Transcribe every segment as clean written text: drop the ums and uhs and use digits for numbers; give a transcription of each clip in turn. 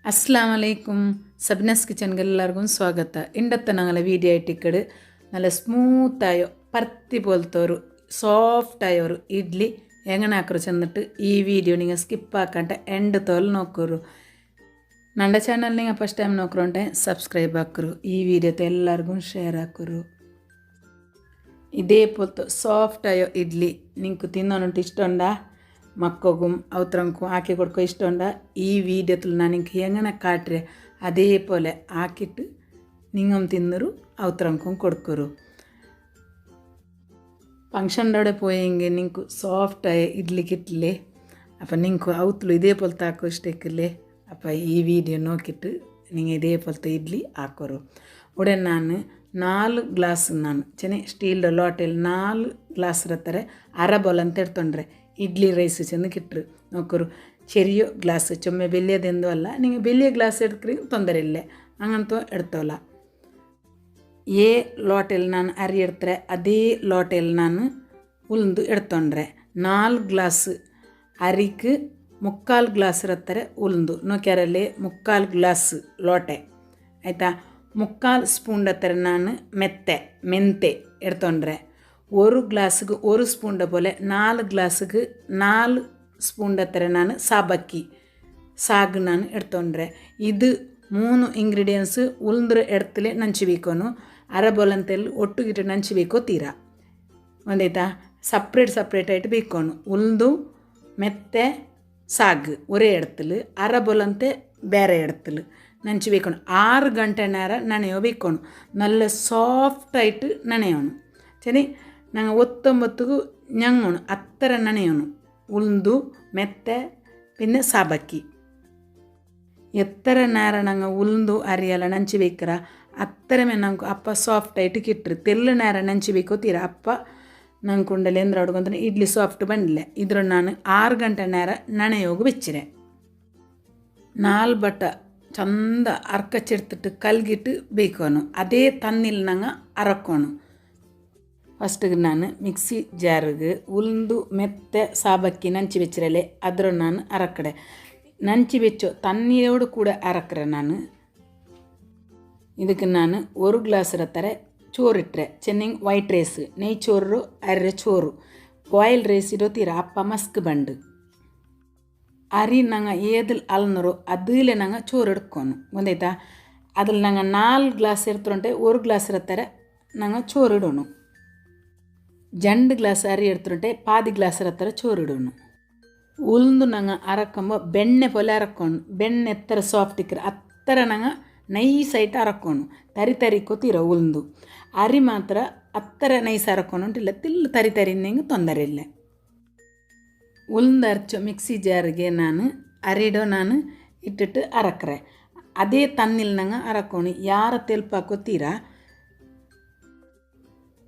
അസ്സാം വലൈക്കും സബ്നസ് കിച്ചൺಗೆ എല്ലാവർക്കും സ്വാഗത ഇണ്ടത്തെ ഞങ്ങളെ വീഡിയോ ആയിട്ടിക്കട് നല്ല സ്മൂത്തായോ പരത്തി പോലത്തെ ഒരു സോഫ്റ്റായൊരു ഇഡ്ഡലി എങ്ങനെ ആക്കರು ചെന്നിട്ട് ഈ വീഡിയോ നിങ്ങൾ സ്കിപ്പാക്കാണ്ട് എൻഡ് തോൽ നോക്കರು ನನ್ನ ಚಾನಲ್ നിങ്ങൾ ಫಸ್ಟ್ ಟೈಮ್ ನೋಡ್ಕೊಂಡೆ ಸಬ್ಸ್ಕ್ರೈಬ್ ಹಾಕರು ಈ വീഡിയോത്തെ എല്ലാവർക്കും ഷെയർ ಹಾಕರು ഇതേപോലത്തെ സോഫ്റ്റായോ ഇഡ്ഡലി നിങ്ങൾക്ക് തിന്നാനുണ്ട് ഇഷ്ടമുണ്ടാ മക്കൾക്കും അവത്രക്കും ആക്കി കൊടുക്കുക ഇഷ്ടമുണ്ട് ഈ വീഡിയോത്തിൽ ഞാൻ നിങ്ങൾക്ക് എങ്ങനെ കാട്ടരെ അതേപോലെ ആക്കിയിട്ട് നിങ്ങൾ തിന്നൊരു അവത്രക്കും കൊടുക്കരു ഫങ്ഷൻ്റെ അവിടെ പോയെങ്കിൽ നിങ്ങൾക്ക് സോഫ്റ്റായ ഇഡ്ഡലി കിട്ടില്ലേ അപ്പം നിങ്ങൾക്ക് അവത്തിലും ഇതേപോലത്തെ ആക്കോ ഇഷ്ടേക്കില്ലേ അപ്പോൾ ഈ വീഡിയോ നോക്കിയിട്ട് നിങ്ങൾ ഇതേപോലത്തെ ഇഡ്ഡലി ആക്കರು ഉടനെ ഞാൻ 4 ಗ್ಲಾಸ್ ನಾನು ಚೆನ್ನ ಸ್ಟೀಲ್ದ ಲೋಟೆಯಲ್ಲಿ 4 ಗ್ಲಾಸ್ ಇರ್ತಾರೆ ಅರ ಬೌಲ್ ಅಂತ എടുത്തോണ്ടರೆ ഇഡ്ഡലി റൈസ് ചെന്ന് കിട്ടു നോക്കൊരു ചെറിയ ഗ്ലാസ് ചുമ്മ വലിയതെന്തോ അല്ല നിങ്ങൾ വലിയ ഗ്ലാസ് എടുക്കുക ತೊಂದರೆಯಿಲ್ಲ അങ്ങനത്തെ എടുത്തോല ಏ ಲೋಟೆಯಲ್ಲಿ ನಾನು ಅರಿ എടുത്തರೆ ಅದೇ ಲೋಟೆಯಲ್ಲಿ ನಾನು ಉಲ್ದು എടുത്തോണ്ടರೆ 4 ಗ್ಲಾಸ್ ಅರಿക്ക് 3/4 ಗ್ಲಾಸ್ ಇರ್ತಾರೆ ಉಲ್ದು ನೋಕ್ಯಾರಲ್ಲಿ 3/4 ಗ್ಲಾಸ್ ಲೋಟೆ ಆಯಿತಾ 3/4 ಸ್ಪೂನ್ ಹತ್ತಿರ ನಾನು ಮೆಂತೆ എടുത്തോണ്ടರೆ 1 ಗ್ಲಾಸ್ಗೆ 1 ಸ್ಪೂನ್ പോലെ 4 ಗ್ಲಾಸ್ಗೆ 4 ಸ್ಪೂನ್ ಹತ್ತಿರ ನಾನು ಸಾಗು ನಾನು എടുത്തോണ്ടರೆ ಇದು 3 ಇಂಗ್ರೀಡಿಯೆಂಟ್ಸ್ ಉಲ್ದ್ರ ಎಡ್ತಲೇ ನಂಚಬೇಕು ಅರ ಬೋಲಂತೆಲ್ಲಿ ಒಟ್ಟುಗಿಟ್ಟು ನಂಚಬೇಕು ತೀರಾ ಒಂದಾಯ್ತಾ ಸಪ್ರೇಟ್ ಆയിട്ട് ಬೇಕೋನು ಉಲ್ದು ಮೆತ್ತೆ ಸಾಗು ಒರೇ ಎಡ್ತಲು ಅರ ಬೋಲಂತೆ ಬೇರೆ ಎಡ್ತಲು ನಂಚಿ ಬೇಕೋಣ 6 ಗಂಟೆ ನೇರ ನೆನೆಯೋ ಬೇಕೋಣ നല്ല സോഫ്റ്റായിട്ട് ನೆನೆಯೋಣ ಸರಿ ನಂಗೆ 9ಗೂ ഞങ്ങോണം അത്ര ನೆನೆಯೋಣ ഉളുന്തു മെത്തെ പിന്നെ സബക്കി എത്ര നേരം ഞങ്ങൾ ഉളുന്തു അരിയല്ല ನೆಂಚಿ ಬೇಕ್ರ ಅತ್ತರಮೇ ನಂಗೆ ಅಪ್ಪ ಸಾಫ್ಟಾയിട്ട് കിട്ടും ತೆಲ್ಲು നേരം ನೆಂಚಿ ಬೇಕೋ ತೀರ ಅಪ್ಪ ನಂಗೆ ಕುಂಡಲಿ ಎಂದ್ರ ಹುಡುಗಂದ್ರೆ ಇಡ್ಲಿ ಸಾಫ್ಟ್ ಬಂದಿಲ್ಲ ಇದ್ರ ನಾನು 6 ಗಂಟೆ ನೇರ ನೆನೆಯೋಗಿ വെച്ചിരെ 4 ಬಟ್ಟ ಚಂದ ಅರ್ಕಚ್ಚೆಡ್ತಿಟ್ಟು ಕಲ್ಗಿಟ್ಟು ಬೇಕೋನು ಅದೇ ತನ್ನಿಲ್ ನಂಗೆ ಅರಕೋನು ಫಸ್ಟಿಗೆ ನಾನು ಮಿಕ್ಸಿ ಜಾರಿಗೆ ಉಲ್ದು ಮೆತ್ತೆ ಸಾಬಕ್ಕಿ ನಂಚಿ വെച്ചിರಲೆ ಅದ್ರ ನಾನು ಅರಕಡೆ ನಂಚಿ വെച്ചോ ತಣ್ಣೀರೋಡು ಕೂಡ ಅರಕ್ರೆ ನಾನು ಇದಕ್ಕೆ ನಾನು 1 ಗ್ಲಾಸ್ ಇರತ್ತಾರೆ ചോറിಟ್ಟರೆ ಚೆನ್ನಂಗೆ ವೈಟ್ ರೈಸ್ ನೆಯ್ ಚೋರು ಅರೆ ಚೋರು ಬಾಯ್ಲ್ ರೈಸ್ ಇರೋ ತೀರ ಅಪ್ಪ ಮಸ್ಕ್ ಬಂಡು ಅರಿ ನಂಗೆ ಏದಿಲ್ ಅಲ್ನರು ಅದಿಲೆ ನಂಗೆ ಚೋರು ಎಡ್ಕೋನು ಒಂದಾಯ್ತಾ ಅದ್ರಲ್ಲಿ ನಂಗೆ 4 ಗ್ಲಾಸ್ ಇರ್ತುಂಟೆ 1 ಗ್ಲಾಸ್ ಇರ್ತಾರೆ ನಂಗೆ ಚೋರು ಇಡೋನು 2 ಗ್ಲಾಸ್ ಅರಿ എടുത്തിട്ട് പാതി ഗ്ലാസ് ഇരത്തര ചോറിടുന്നു ഉളുന്തു ഞങ്ങൾ അരക്കുമ്പോൾ ಬೆಣ್ಣೆ പോലെ അരക്കണം ಬೆಣ್ಣೆ എത്ര സോഫ്റ്റ് ഇക്കറ അത്ര ഞങ്ങൾ നൈസായിട്ട് അരക്കണം തരിക്കോ തീര ഉളുന്തു അരി മാത്ര അത്ര നൈസ് അരക്കണോണ്ടില്ല തില്ല് തരിന്നെങ്കിൽ ತೊಂದರೆಯಿಲ್ಲ ಉಳುಂದು ಅರಚೋ ಮಿಕ್ಸಿ ಜಾರಿಗೆ ನಾನು ಅರಿಡೋ ನಾನು ಇಟ್ಟಿಟ್ಟು ಅರಕ್ರೆ ಅದೇ ತನ್ನಿಲ್ ನಂಗೆ ಅರಕೋಣಿ ಯಾರ ತೆಲ್ಪಾಕೋ ತೀರ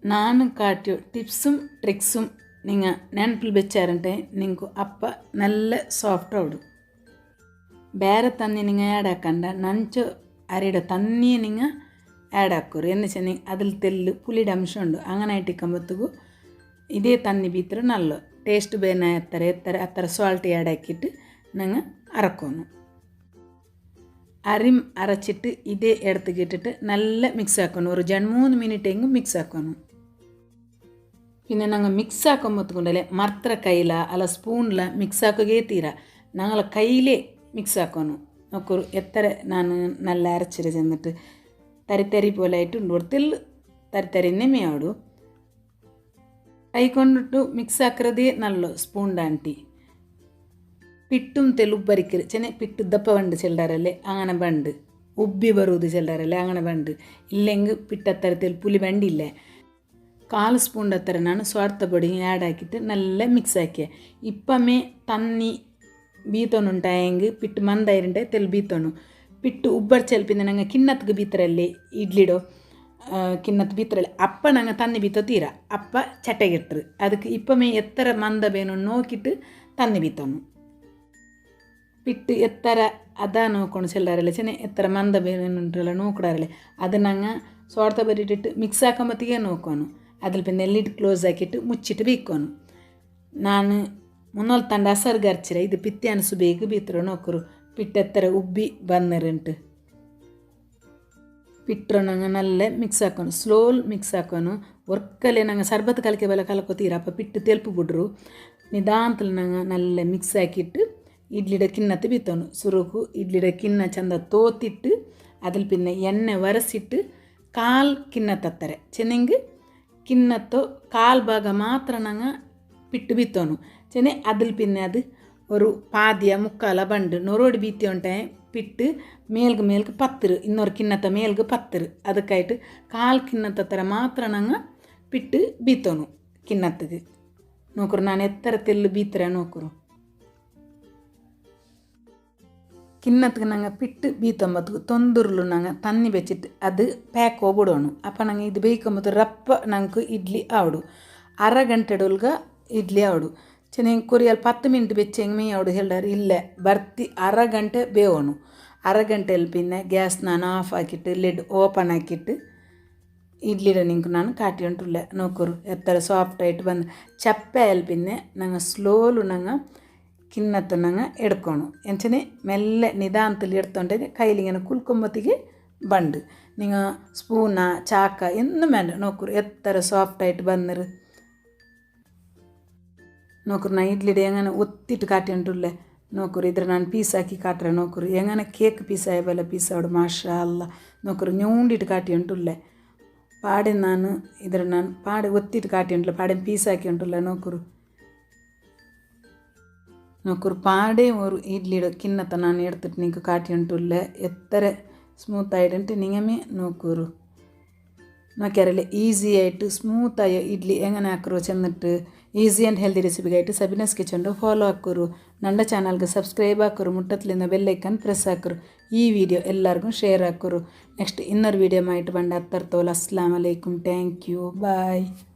ನಾನು ಕಾಟಿಯೋ ಟಿಪ್സും ട്രിക്സും നിങ്ങൾ ನೆನಪಿൽ വെച്ചാರಂటే നിങ്ങൾക്ക് ಅಪ್ಪ നല്ല സോഫ്റ്റ് ആവും ಬೇರೆ ತನ್ನಿ നിങ്ങൾ ಆ್ಯಡ್ ಹಾಕಂಡ ನಂಚು ಅರಿಡ ತನ್ನಿ നിങ്ങൾ ಆ್ಯಡ್ ಹಾಕೋರು എന്ന് വെച്ചാൽ അതിൽ തെല്ല് പുളിയുടെ അംശമുണ്ട് അങ്ങനെ ആയിട്ടിക്കുമ്പോഴത്തേക്കും ഇതേ തന്നി ബീത്ര നല്ല ടേസ്റ്റ് ಬೇನೆ അത്ര ಸಾಲ್ಟ್ ಆ್ಯಡ್ ಹಾಕಿಟ್ಟು നിങ്ങൾ അരക്കുന്നു അരി അരച്ചിട്ട് ഇതേ എടുത്ത് ഇട്ടിട്ട് നല്ല മിക്സ് ആക്കണം ഒരു 2-3 മിനിറ്റെങ്കിലും മിക്സ് ആക്കണം പിന്നെ ഞങ്ങൾ മിക്സ് ആക്കുമ്പോഴത്തേക്കൊണ്ടല്ലേ മർത്ര കയ്യില അല്ല സ്പൂണില മിക്സ് ആക്കുകയേ തീരാ ഞങ്ങൾ കയ്യിലേ മിക്സ് ആക്കണം നോക്കൂ എത്ര ഞാൻ നല്ല അരച്ചിട്ട് ചെന്നിട്ട് തരി പോലെ ആയിട്ട് ഉണ്ടോടത്തിൽ തരിന്നെ മേയാടു കൈ കൊണ്ടിട്ട് മിക്സ് ആക്കുന്നതേ നല്ല സ്പൂൺ ആൻറ്റി പിട്ടും തെലുബ്ബരിക്കര് ചെന്നെ പിಟ್ಟು ದಪ್ಪ ಬಂಡು ಚೆಲ್ಲಾರಲ್ಲೇ അങ്ങനെ ಬಂಡು ಉಬ್ಬಿ ಬರುವುದು ಚೆಲ್ಲಾರಲ್ಲೇ അങ്ങനെ ಬಂಡು ಇಲ್ಲೆಂಗೆ പിട്ടത്തരത്തിൽ പുളി ಬಂಡಿല്ലേ 1/4 ಸ್ಪೂನ್ ಹತ್ತಿರ ನಾನು ಸ್ವಾರ್ಥ പൊടി ಆ್ಯಡ್ ಹಾಕಿಟ್ಟು നല്ല ಮಿಕ್ಸ್ ಹಾಕಿ ಇಪ್ಪಮೇ ತನ್ನಿ ಬೀತೋನುಂಟಾಯಂಗೆ ಪಿಟ್ಟು ಮಂದೈರುಂಟೆ ತೆಲ್ ಬೀತೋನು ಪಿಟ್ಟು ಉಬ್ಬರ್ ಚೆಲ್ಪಿಂದ ನಂಗೆ ಕಿನ್ನತ್ಗೆ ಬೀತರಲ್ಲಿ ಇಡ್ಲಿಡೋ ಕಿನ್ನತ್ ಬೀತರಲ್ಲಿ ಅಪ್ಪ ನಂಗೆ ತನ್ನಿ ಬೀತೋ ತೀರ ಅಪ್ಪ ಚಟಗಿಟ್ರು ಅದಕ್ಕೆ ಇಪ್ಪಮೇ ಎತ್ತರ ಮಂದ ಬೇನು ನೋಕಿಟ್ಟು ತನ್ನಿ ಬೀತೋನು ಪಿಟ್ಟು ಎತ್ತರ ಅದ ನೋಕೊಂಡು ಚೆಲ್ಲಾರಲ್ಲ ಚೆನ್ನ ಎತ್ತರ ಮಂದ ಬೇನುಂಟಲ್ಲ ನೋಕೊಡಾರಲ್ಲ ಅದು ನಂಗೆ ಸ್ವಾರ್ಥ ಬರಿಟ್ಟಿಟ್ಟು ಮಿಕ್ಸ್ ಹಾಕೊಂಬತ್ತಿಗೆ ನೋಕೋನು അതിൽ പിന്നെ ലിഡ് ക്ലോസ് ആക്കിയിട്ട് മുച്ചിട്ട് ബീക്കോನು ನಾನು ಮುನ್ನೊಲ್ ತಂಡ ಅಸರ್ಗರ್ಚಿರ ಇದು ಪಿತ್ಯಾನ ಸುಬೇಗ ಬೀತರು ನೋಕರು പിട്ടെത്ര ഉಬ್ಬി വന്നിരുണ്ട് പിಟ್ര ನಂಗೆ നല്ല ಮಿಕ್ಸ್ ಹಾಕೋನು ಸ್ಲೋಲ್ ಮಿಕ್ಸ್ ಹಾಕೋನು ಒರ್ಕಲೆ ನಂಗೆ ಸರ್ಬತ್ತು ಕಲಕೆ ಬೆಲೆ ಕಲಕೋತೀರ ಅಪ್ಪ ಪಿಟ್ಟು ತೆಲ್ಪು ಬಿಡ್ರು ನಿಧಾನದಲ್ಲಿ ನಂಗೆ നല്ല ಮಿಕ್ಸ್ ಹಾಕಿಟ್ಟು ಇಡ್ಲಿಡ ಕಿನ್ನತ್ತು ಬಿತ್ತೋನು ಸುರುಕು ಇಡ್ಲಿಡ ಕಿನ್ನ ಚಂದ ತೋತಿಟ್ಟು അതിൽ പിന്നെ ಎಣ್ಣೆ ಒರೆಸಿಟ್ಟು ಕಾಲು ಕಿನ್ನ ತತ್ತಾರೆ ಚೆನ್ನಂಗೆ ಕಿನ್ನತ್ತೋ ಕಾಲು ಭಾಗ ಮಾತ್ರ ನಂಗೆ പിട്ട് ബീത്തോന്നു ചെന്നെ അതിൽ പിന്നെ അത് ഒരു പാതിയ മുക്കാല ബണ്ട് നൊറോടി ബീത്തി ഉണ്ടേ പിട്ട് മേൽക്ക് പത്തിറ് ಇನ್ನೊರು ಕಿನ್ನತ್ತ ಮೇಲ್ಗೆ ಪತ್ತಿರು ಅದಕ್ಕಾയിട്ട് ಕಾಲು ಕಿನ್ನತ್ತ ಥರ ಮಾತ್ರ ನಂಗೆ ಪಿಟ್ಟು ಬೀತೋನು ಕಿನ್ನತ್ತಿಗೆ ನೋಕರು ನಾನು ಎತ್ತರ ತೆಲ್ಲು ಬೀತರೆ ನೋಕರು ಕಿನ್ನತ್ತಿಗೆ ನಂಗೆ ಪಿಟ್ಟು ಬೀತೊಂಬತ್ತು ತೊಂದುರ್ಲು ನಂಗೆ ತನ್ನಿ ಬೆಚ್ಚಿಟ್ಟು ಅದು ಪ್ಯಾಕ್ ಹೋಗ್ಬಿಡೋನು ಅಪ್ಪ ನಂಗೆ ಇದು ಬೇಯ್ಕೊಂಬತ್ತು ರಪ್ಪ ನಂಗೆ ಇಡ್ಲಿ ಆವಡು ಅರ ಗಂಟೆಡೊಲ್ಗ ಇಡ್ಲಿ ಆವಡು ಚೆನ್ನಾಗಿ ಕೊರಿಯಲ್ಲಿ 10 ಮಿನಿಟ್ ಬೆಚ್ಚಂಗೆ ಮೀ ಆವಡು ಹೇಳ್ದಾರೆ ಇಲ್ಲೇ ಬರ್ತಿ ಅರ ಗಂಟೆ ಬೇವೋನು ಅರ ಗಂಟೆಯಲ್ಲಿ പിന്നെ ಗ್ಯಾಸ್ ನಾನು ಆಫ್ ಹಾಕಿಟ್ಟು ಲಿಡ್ ಓಪನ್ ಹಾಕಿಟ್ಟು ಇಡ್ಲಿಡ ನಿಂಗೆ ನಾನು ಕಾಟಿ ಉಂಟುಲ್ಲ ನೋಕರು ಎತ್ತರ ಸಾಫ್ಟ್ ಆയിട്ട് ಬಂದು ಚಪ್ಪೆಯಲ್ಲಿ പിന്നെ ನಂಗೆ ಸ್ಲೋಲು ನಂಗೆ ಕಿನ್ನತ್ತು ನಂಗೆ ಎಡ್ಕೊಣು ಎಂಚನೆ ಮೆಲ್ಲೆ ನಿಧಾನದಲ್ಲಿ ಎಡ್ತೊಂಡೆ ಕೈಲಿಂಗೆ ಕುಲ್ಕೊಂಬತ್ತಿಗೆ ಬಂಡು ನಿಂಗೆ ಸ್ಪೂನ ಚಾಕ ಎಂದು ಮೇಂಡ ನೋಕರು ಎತ್ತರ ಸಾಫ್ಟ್ ಆയിട്ട് ಬಂದರು ನೋಕರು ನಾ ಇಡ್ಲಿಡೆ ಹೆಂಗನ ಒತ್ತಿಟ್ಟು ಕಾಟಿ ಉಂಟುಲ್ಲೆ ನೋಕರು ಇದ್ರೆ ನಾನು ಪೀಸ್ ಹಾಕಿ ಕಾಟ್ರೆ ನೋಕರು ಹೆಂಗನ ಕೇಕ್ ಪೀಸ್ ಆಯಬಲ್ಲ ಪೀಸ್ ಆವಡು ಮಾಷಾ ಅಲ್ಲ ನೋಕರು ñೂಂಡಿಟ್ಟು ಕಾಟಿ ಉಂಟುಲ್ಲೆ ಪಾಡೆ ನಾನು ಇದ್ರೆ ನಾನು ಪಾಡೆ ಒತ್ತಿಟ್ಟು ಕಾಟಿ ಉಂಟುಲ್ಲ ಪಾಡೆ ಪೀಸ್ ಹಾಕಿ ಉಂಟುಲ್ಲ ನೋಕರು ಪಾಡೆ ஒரு ಇಡ್ಲಿಡ ಕಿನ್ನತ್ತ ನಾನು ಎಡ್ತಿಟ್ಟು ನಿಂಗೆ ಕಾಟಿ ಉಂಟುಲ್ಲೆ ಎತ್ತರ ಸ್ಮೂತ್ ಆಯಿಡುಂಟು ನಿಂಗಮೇ ನೋಕರು നോക്കിയാറല്ലേ ഈസി ആയിട്ട് സ്മൂത്തായ ഇഡ്ഡലി എങ്ങനെ ആക്കുറോ ചെന്നിട്ട് ഈസി ആൻഡ് ಹೆಲ್ದಿ ರೆಸಿಪಿಗಾಯಿಟ್ಟು ಸಬಿನಾಸ್ ಕಿಚನ್ ಫಾಲೋ ಹಾಕೋರು ನನ್ನ ಚಾನಲ್ಗೆ ಸಬ್ಸ್ಕ್ರೈಬ್ ಹಾಕೋರು ಮುಟ್ಟತ್ಲಿಂದ ಬೆಲ್ಲೈಕನ್ ಪ್ರೆಸ್ ಹಾಕೋರು ಈ ವಿಡಿಯೋ ಎಲ್ಲರಿಗೂ ಶೇರ್ ಹಾಕೋರು ನೆಕ್ಸ್ಟ್ ಇನ್ನೊರು ವಿಡಿಯೋ ಮಾಯಿಟ್ಟು ಬಂದು ಹತ್ತರ್ತವಲ್ಲ ಅಸ್ಸಲಾಮ್ ಅಲೈಕುಮ್ ಥ್ಯಾಂಕ್ ಯು ಬಾಯ್